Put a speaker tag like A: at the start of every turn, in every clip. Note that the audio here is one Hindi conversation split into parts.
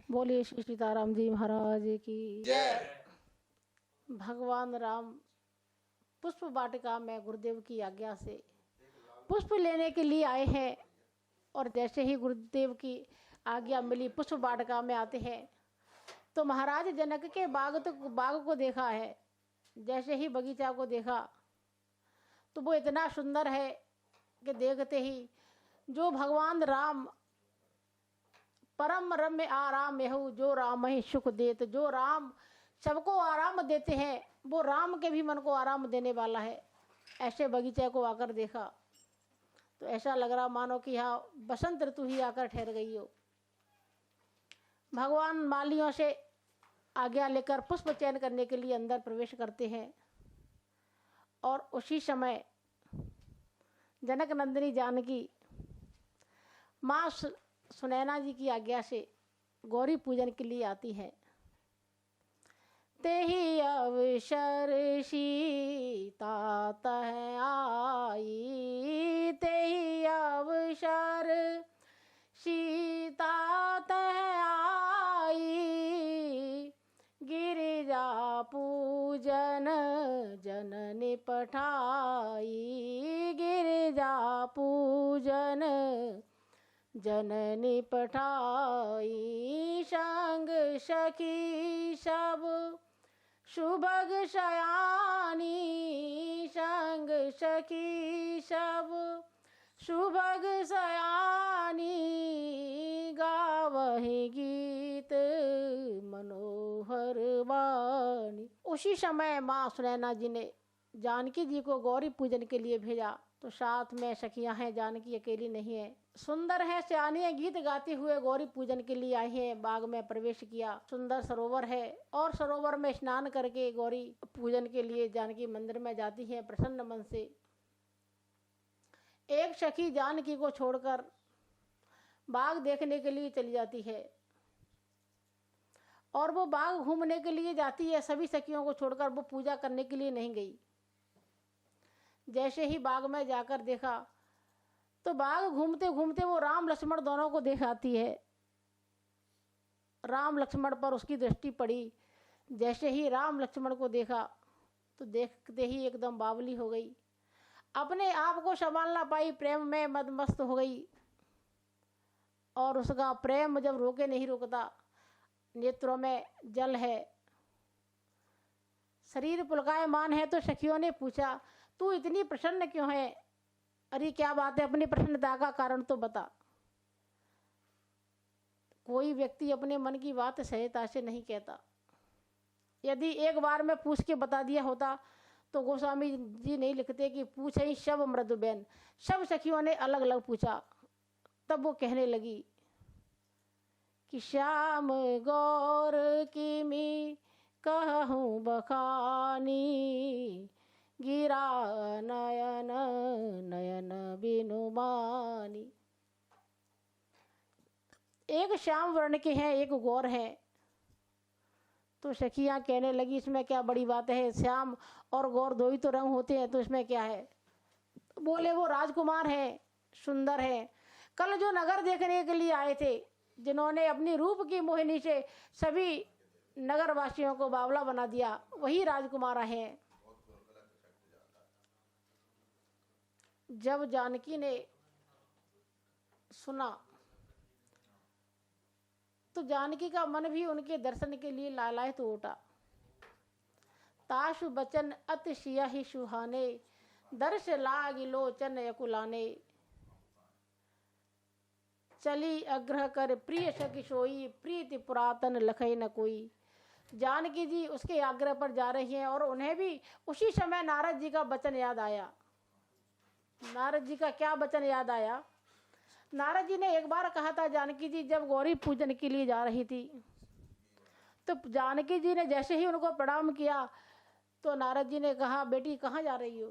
A: बोलिए श्री सीताराम जी महाराज की
B: जय।
A: भगवान राम पुष्प वाटिका में गुरुदेव की आज्ञा से पुष्प लेने के लिए आए हैं और जैसे ही गुरुदेव की आज्ञा मिली पुष्प वाटिका में आते हैं तो महाराज जनक के बाग को देखा है। जैसे ही बगीचा को देखा तो वो इतना सुंदर है कि देखते ही जो भगवान राम परम रम्य आराम यहू जो राम ही सुख देत, जो राम सबको आराम देते हैं वो राम के भी मन को आराम देने वाला है। ऐसे बगीचे को आकर देखा तो ऐसा लग रहा मानो कि यहाँ बसंत ऋतु ही आकर ठहर गई हो। भगवान मालियों से आज्ञा लेकर पुष्प चयन करने के लिए अंदर प्रवेश करते हैं और उसी समय जनक नंदिनी जानकी माँ सुनैना जी की आज्ञा से गौरी पूजन के लिए आती है। तेहि अवसर सीता तह आई, तेहि अवसर सीता तह आई, गिरिजा पूजन जननी पठाई, गिरिजा पूजन जननी पठाई, संग सखी सब सुभग शयानी, संग सखी सब सुभग शयानी, गावहि गीत मनोहर वाणी। उसी समय माँ सुनैना जी ने जानकी जी को गौरी पूजन के लिए भेजा तो साथ में सखियां हैं, जानकी अकेली नहीं है। सुंदर है सियानी है, गीत गाते हुए गौरी पूजन के लिए आई हैं। बाग में प्रवेश किया, सुंदर सरोवर है और सरोवर में स्नान करके गौरी पूजन के लिए जानकी मंदिर में जाती हैं प्रसन्न मन से। एक सखी जानकी को छोड़कर बाग देखने के लिए चली जाती है और वो बाग घूमने के लिए जाती है। सभी सखियों को छोड़कर वो पूजा करने के लिए नहीं गई। जैसे ही बाग में जाकर देखा तो बाग घूमते घूमते वो राम लक्ष्मण दोनों को दिखाती है। राम लक्ष्मण पर उसकी दृष्टि पड़ी। जैसे ही राम लक्ष्मण को देखा तो देखते ही एकदम बावली हो गई, अपने आप को संभाल ना पाई, प्रेम में मदमस्त हो गई। और उसका प्रेम जब रोके नहीं रुकता, नेत्रों में जल है, शरीर पुलकायमान है। तो सखियों ने पूछा तू इतनी प्रसन्न क्यों है? अरे क्या बात है, अपनी प्रसन्नता का कारण तो बता। कोई व्यक्ति अपने मन की बात सहजता से नहीं कहता। यदि एक बार में पूछ के बता दिया होता तो गोस्वामी जी नहीं लिखते कि पूछे शब मृदुबेन। सब सखियों ने अलग अलग पूछा। तब वो कहने लगी कि श्याम गौर की मी कहूँ बखानी, गिरा नयन नयन बिनुमानी। एक श्याम वर्ण के हैं, एक गौर है। तो सखियां कहने लगी इसमें क्या बड़ी बात है, श्याम और गौर दो ही तो रंग होते हैं, तो इसमें क्या है। बोले वो राजकुमार हैं, सुंदर हैं। कल जो नगर देखने के लिए आए थे, जिन्होंने अपनी रूप की मोहिनी से सभी नगरवासियों को बावला बना दिया, वही राजकुमार हैं। जब जानकी ने सुना तो जानकी का मन भी उनके दर्शन के लिए लालायित तो उठा। ताशु बचन अति सियाहि सुहाने, दर्श लागी लोचन यकुलाने, चली अग्रह कर प्रिय सखी सोई, प्रीति पुरातन लखई न कोई। जानकी जी उसके आग्रह पर जा रही हैं और उन्हें भी उसी समय नारद जी का वचन याद आया। नारद जी का क्या वचन याद आया? नारद जी ने एक बार कहा था, जानकी जी जब गौरी पूजन के लिए जा रही थी तो जानकी जी ने जैसे ही उनको प्रणाम किया तो नारद जी ने कहा बेटी कहाँ जा रही हो?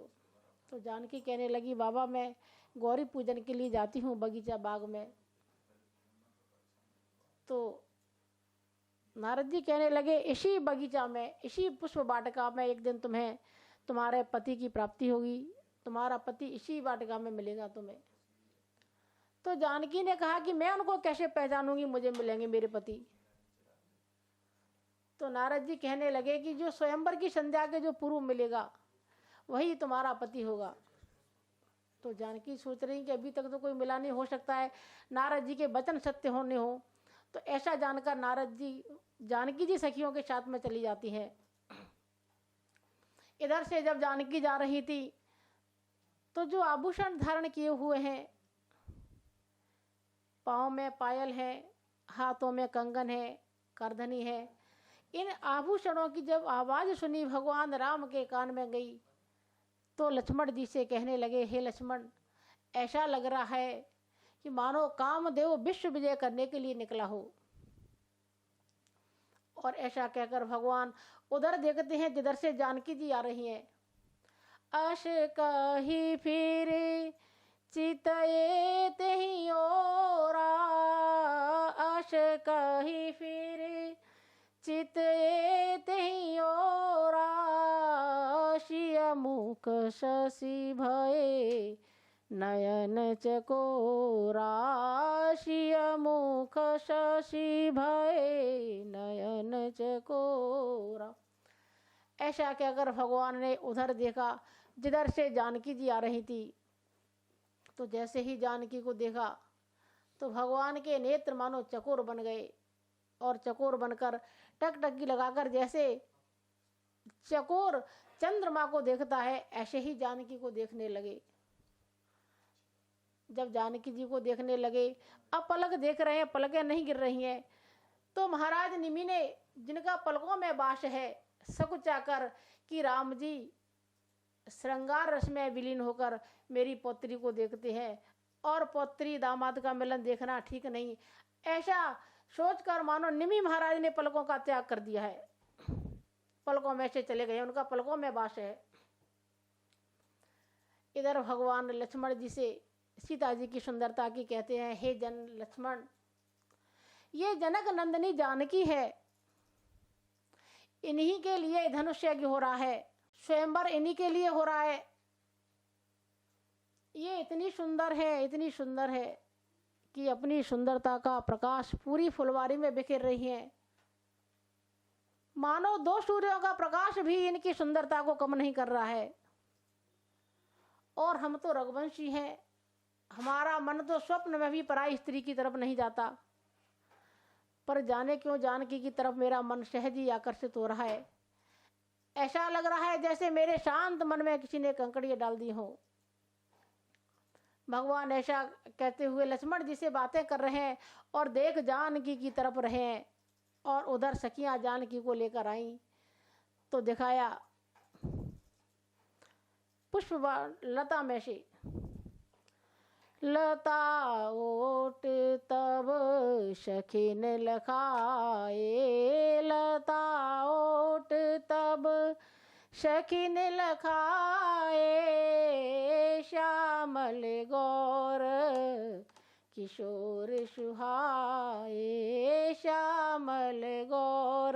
A: तो जानकी कहने लगी बाबा मैं गौरी पूजन के लिए जाती हूँ बगीचा बाग में। तो नारद जी कहने लगे इसी बगीचा में, इसी पुष्प वाटिका में एक दिन तुम्हें तुम्हारे पति की प्राप्ति होगी, तुम्हारा पति इसी वाटिका में मिलेगा तुम्हें। तो जानकी ने कहा कि मैं उनको कैसे पहचानूंगी, मुझे मिलेंगे मेरे पति। तो नारद जी कहने लगे कि जो स्वयंवर की संध्या के जो पूर्व मिलेगा वही तुम्हारा पति होगा। तो जानकी सोच रही कि अभी तक तो कोई मिला नहीं, हो सकता है नारद जी के वचन सत्य होने हो। तो ऐसा जानकर नारद जी जानकी जी सखियों के साथ में चली जाती हैं। इधर से जब जानकी जा रही थी तो जो आभूषण धारण किए हुए हैं, पाँव में पायल है, हाथों में कंगन है, करधनी है, इन आभूषणों की जब आवाज सुनी भगवान राम के कान में गई तो लक्ष्मण जी से कहने लगे, हे लक्ष्मण, ऐसा लग रहा है कि मानो कामदेव विश्व विजय करने के लिए निकला हो। और ऐसा कहकर भगवान उधर देखते हैं जिधर से जानकी जी आ रही हैं। अश कही फिर चितए तहि ओरा, अश कही फिर चितए तहि ओरा, शिय मुख शशि भये नयन चकोरा, शिय मुख शशि भये नयन चकोरा। ऐसा कहकर भगवान ने उधर देखा जिधर से जानकी जी आ रही थी। तो जैसे ही जानकी को देखा तो भगवान के नेत्र मानो चकोर बन गए और चकोर बनकर टकटकी लगाकर जैसे चकोर चंद्रमा को देखता है ऐसे ही जानकी को देखने लगे। जब जानकी जी को देखने लगे, अब पलक देख रहे हैं, पलकें नहीं गिर रही हैं, तो महाराज निमि ने जिनका पलकों में वास है सकुचाकर कि राम जी श्रृंगार रस में विलीन होकर मेरी पौत्री को देखते हैं और पौत्री दामाद का मिलन देखना ठीक नहीं, ऐसा सोचकर मानो निमि महाराज ने पलकों का त्याग कर दिया है, पलकों में से चले गए, उनका पलकों में वास है। इधर भगवान लक्ष्मण जी से सीता जी की सुंदरता की कहते हैं, हे जन लक्ष्मण, ये जनक नंदनी जानकी है, इन्हीं के लिए धनुष यज्ञ हो रहा है, स्वयंवर इन्हीं के लिए हो रहा है। ये इतनी सुंदर है, इतनी सुंदर है कि अपनी सुंदरता का प्रकाश पूरी फुलवारी में बिखेर रही है। मानो 2 सूर्यों का प्रकाश भी इनकी सुंदरता को कम नहीं कर रहा है। और हम तो रघुवंशी हैं, हमारा मन तो स्वप्न में भी पराई स्त्री की तरफ नहीं जाता, पर जाने क्यों जानकी की तरफ मेरा मन सहज ही आकर्षित हो रहा है। ऐसा लग रहा है जैसे मेरे शांत मन में किसी ने कंकड़ियां डाल दी हो। भगवान ऐसा कहते हुए लक्ष्मण जी से बातें कर रहे हैं और देख जानकी की तरफ रहे हैं। और उधर सखियां जानकी को लेकर आई तो दिखाया पुष्प लता में से, लता ओट तब सखिन लखाए, लता ओट तब सखिन लखाए, श्यामल गौर किशोर सुहाए, श्यामल गौर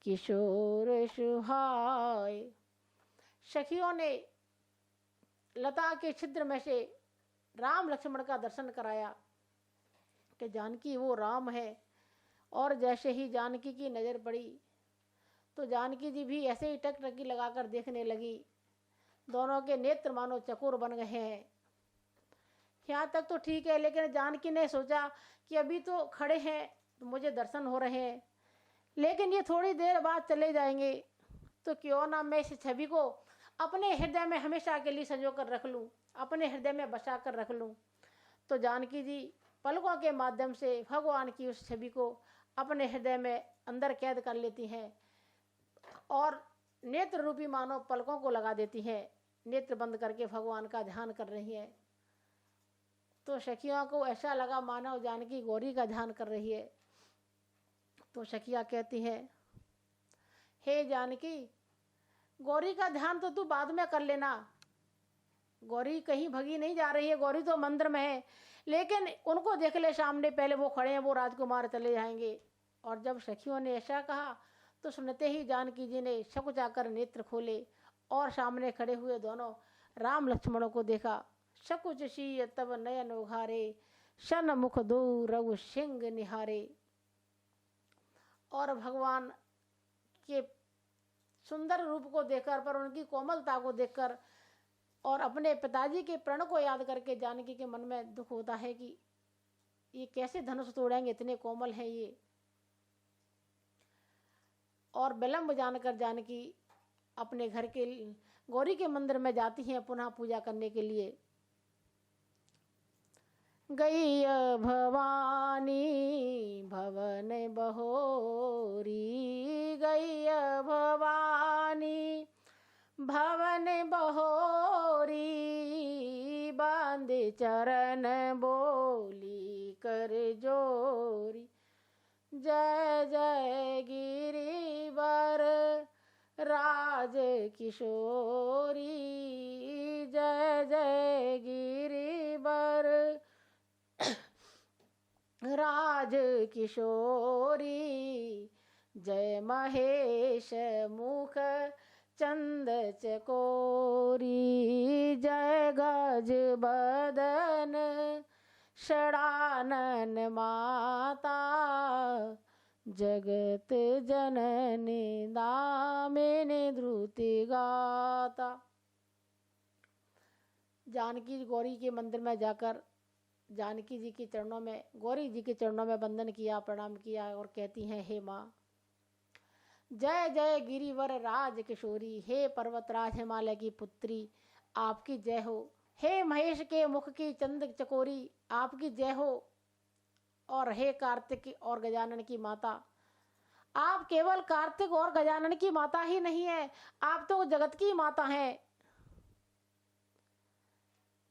A: किशोर सुहाए। सखियों ने लता के छिद्र में से राम लक्ष्मण का दर्शन कराया कि जानकी वो राम है। और जैसे ही जानकी की नज़र पड़ी तो जानकी जी भी ऐसे ही टकटकी लगाकर देखने लगी। दोनों के नेत्र मानो चकोर बन गए हैं। यहाँ तक तो ठीक है, लेकिन जानकी ने सोचा कि अभी तो खड़े हैं तो मुझे दर्शन हो रहे हैं, लेकिन ये थोड़ी देर बाद चले जाएंगे, तो क्यों ना मैं इस छवि को अपने हृदय में हमेशा के लिए संजो कर रख लूँ, अपने हृदय में बसा कर रख लूँ। तो जानकी जी पलकों के माध्यम से भगवान की उस छवि को अपने हृदय में अंदर कैद कर लेती हैं और नेत्र रूपी मानो पलकों को लगा देती हैं। नेत्र बंद करके भगवान का ध्यान कर रही है। तो सखियों को ऐसा लगा मानो जानकी गौरी का ध्यान कर रही है। तो सखियाँ कहती हैं, हे जानकी, गौरी का ध्यान तो तू बाद में कर लेना, गौरी कहीं भगी नहीं जा रही है, गौरी तो मंदिर में है, लेकिन उनको देख ले सामने, पहले वो खड़े हैं, वो राजकुमार चले जाएंगे। और जब सखियों ने ऐसा कहा तो सुनते ही जानकी जी ने सकुचाकर नेत्र खोले और सामने खड़े हुए दोनों राम लक्ष्मणों को देखा। सकुच सी तब नयन उघारे, शन मुख दो रघु सिंह निहारे। और भगवान के सुंदर रूप को देखकर, पर उनकी कोमलता को देखकर और अपने पिताजी के प्रण को याद करके जानकी के मन में दुख होता है कि ये कैसे धनुष तोड़ेंगे, इतने कोमल हैं ये। और विलंब जानकर जानकी अपने घर के गौरी के मंदिर में जाती हैं पुनः पूजा करने के लिए। गई भवानी भवन बहोरी, गई भवानी भवन बहोरी, बांध चरण बोली कर जोरी। जय जय गिरिवर राज किशोरी, जय जय गिरिवर राज किशोरी। जय महेश मुख चंद चकोरी, जय गज बदन षडानन माता, जगत जननी दामिनी द्रुति गाता। जानकी गौरी के मंदिर में जाकर जानकी जी के चरणों में, गौरी जी के चरणों में वंदन किया, प्रणाम किया और कहती हैं, हे माँ जय जय गिरिवर राज किशोरी, हे पर्वतराज हिमालय की पुत्री आपकी जय हो। हे महेश के मुख की चंद चकोरी आपकी जय हो। और हे कार्तिक और गजानन की माता, आप केवल कार्तिक और गजानन की माता ही नहीं है, आप तो जगत की माता हैं।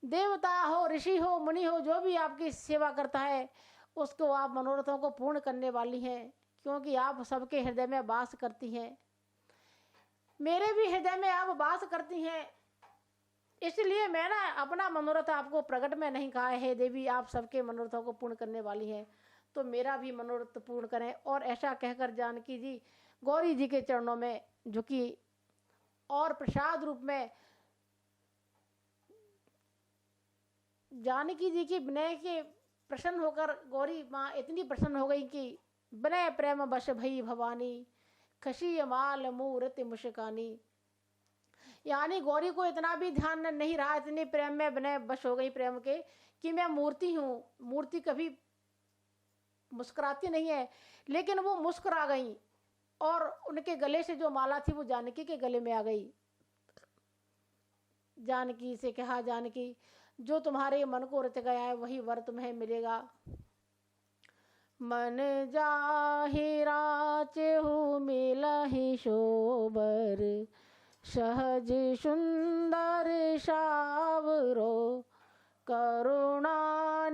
A: देवता हो, ऋषि हो, मुनि हो, जो भी आपकी सेवा करता है उसको आप मनोरथों को पूर्ण करने वाली हैं, क्योंकि आप सबके हृदय में वास करती हैं। मेरे भी हृदय में आप वास करती हैं, इसलिए मैं ना अपना मनोरथ आपको प्रकट में नहीं कहा है। हे देवी, आप सबके मनोरथों को पूर्ण करने वाली हैं, तो मेरा भी मनोरथ पूर्ण करें। और ऐसा कहकर जानकी जी गौरी जी के चरणों में झुकी और प्रसाद रूप में जानकी जी की विनय के प्रसन्न होकर गौरी माँ इतनी प्रसन्न हो गई कि विनय प्रेम बश भई भवानी, खशी माल मूर्ति मुस्कानी। यानी गौरी को इतना भी ध्यान नहीं रहा, इतनी प्रेम में विनय बश हो गई प्रेम के कि मैं मूर्ति हूँ। मूर्ति कभी मुस्कुराती नहीं है, लेकिन वो मुस्कुरा गई और उनके गले से जो माला थी वो जानकी के गले में आ गई। जानकी से कहा, जानकी जो तुम्हारे मन को रच गया है वही वर तुम्हें मिलेगा। मन जाहि राचहु मिलहि शोबर, सहज सुंदर सावरो करुणा